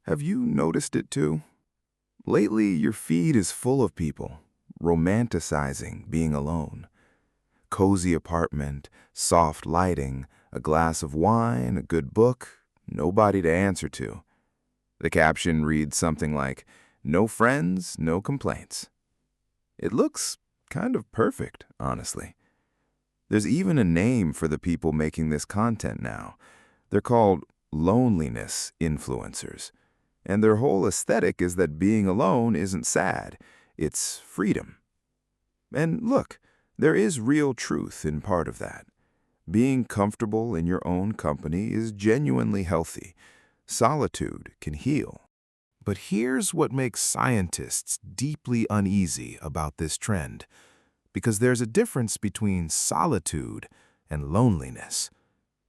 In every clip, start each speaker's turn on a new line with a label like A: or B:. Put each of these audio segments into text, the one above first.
A: Have you noticed it too? Lately, your feed is full of people romanticizing being alone. Cozy apartment, soft lighting, a glass of wine, a good book, nobody to answer to. The caption reads something like, "No friends, no complaints." It looks kind of perfect, honestly. There's even a name for the people making this content now. They're called loneliness influencers. And their whole aesthetic is that being alone isn't sad, it's freedom. And look, there is real truth in part of that. Being comfortable in your own company is genuinely healthy. Solitude can heal. But here's what makes scientists deeply uneasy about this trend, because there's a difference between solitude and loneliness.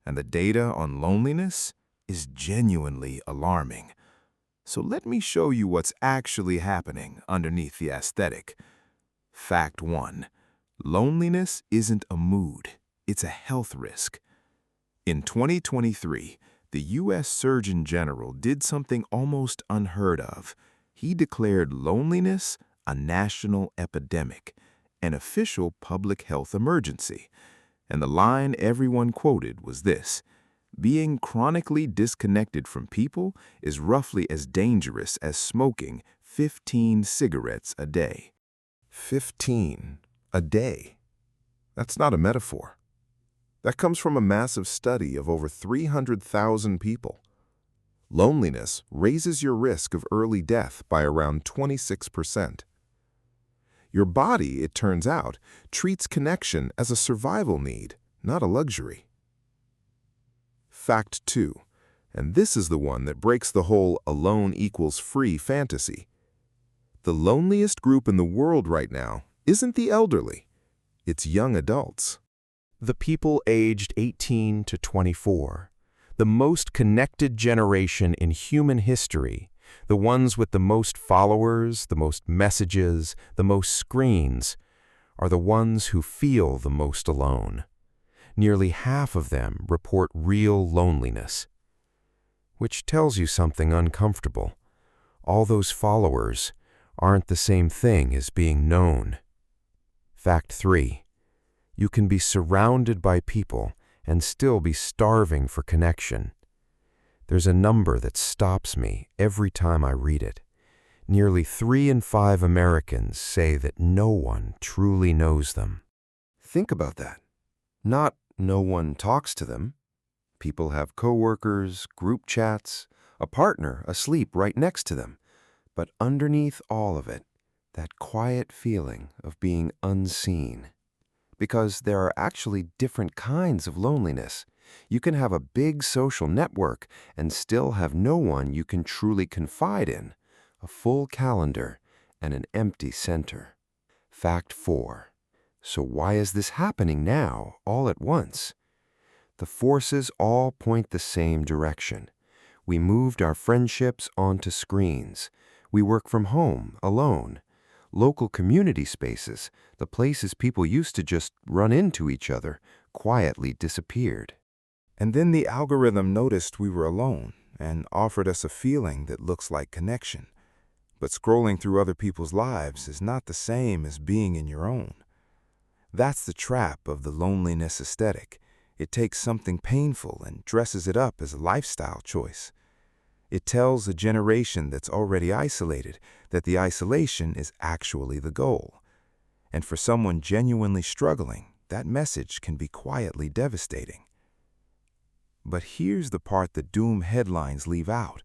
A: And the data on loneliness is genuinely alarming. So let me show you what's actually happening underneath the aesthetic. Fact 1. Loneliness isn't a mood, it's a health risk. In 2023, the U.S. Surgeon General did something almost unheard of. He declared loneliness a national epidemic, an official public health emergency. And the line everyone quoted was this: "Being chronically disconnected from people is roughly as dangerous as smoking 15 cigarettes a day." 15 a day. That's not a metaphor. That comes from a massive study of over 300,000 people. Loneliness raises your risk of early death by around 26%. Your body, it turns out, treats connection as a survival need, not a luxury. Fact 2, and this is the one that breaks the whole alone equals free fantasy. The loneliest group in the world right now isn't the elderly, it's young adults. The people aged 18 to 24, the most connected generation in human history, the ones with the most followers, the most messages, the most screens, are the ones who feel the most alone. Nearly half of them report real loneliness, which tells you something uncomfortable. All those followers aren't the same thing as being known. Fact 3. You can be surrounded by people and still be starving for connection. There's a number that stops me every time I read it. Nearly 3 in 5 Americans say that no one truly knows them. Think about that. Not no one talks to them. People have coworkers, group chats, a partner asleep right next to them. But underneath all of it, that quiet feeling of being unseen. Because there are actually different kinds of loneliness. You can have a big social network and still have no one you can truly confide in, a full calendar and an empty center. Fact 4. So why is this happening now, all at once? The forces all point the same direction. We moved our friendships onto screens. We work from home, alone. Local community spaces, the places people used to just run into each other, quietly disappeared. And then the algorithm noticed we were alone and offered us a feeling that looks like connection. But scrolling through other people's lives is not the same as being in your own. That's the trap of the loneliness aesthetic. It takes something painful and dresses it up as a lifestyle choice. It tells a generation that's already isolated that the isolation is actually the goal. And for someone genuinely struggling, that message can be quietly devastating. But here's the part that doom headlines leave out.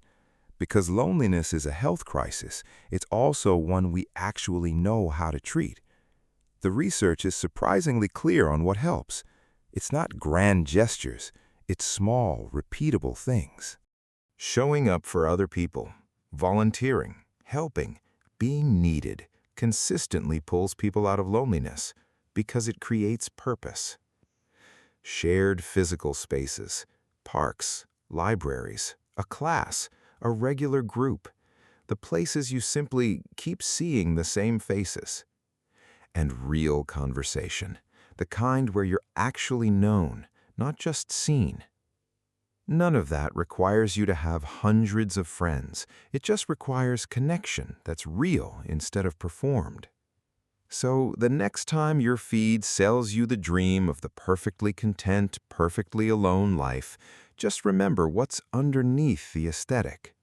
A: Because loneliness is a health crisis, it's also one we actually know how to treat. The research is surprisingly clear on what helps. It's not grand gestures, it's small, repeatable things. Showing up for other people, volunteering, helping, being needed consistently pulls people out of loneliness because it creates purpose. Shared physical spaces, parks, libraries, a class, a regular group, the places you simply keep seeing the same faces. And real conversation, the kind where you're actually known, not just seen. None of that requires you to have hundreds of friends. It just requires connection that's real instead of performed. So the next time your feed sells you the dream of the perfectly content, perfectly alone life, just remember what's underneath the aesthetic.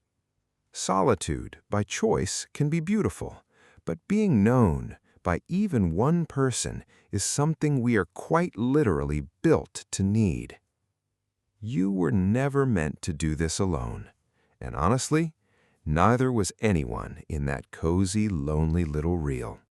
A: Solitude, by choice, can be beautiful, but being known by even one person is something we are quite literally built to need. You were never meant to do this alone, and honestly, neither was anyone in that cozy, lonely little reel.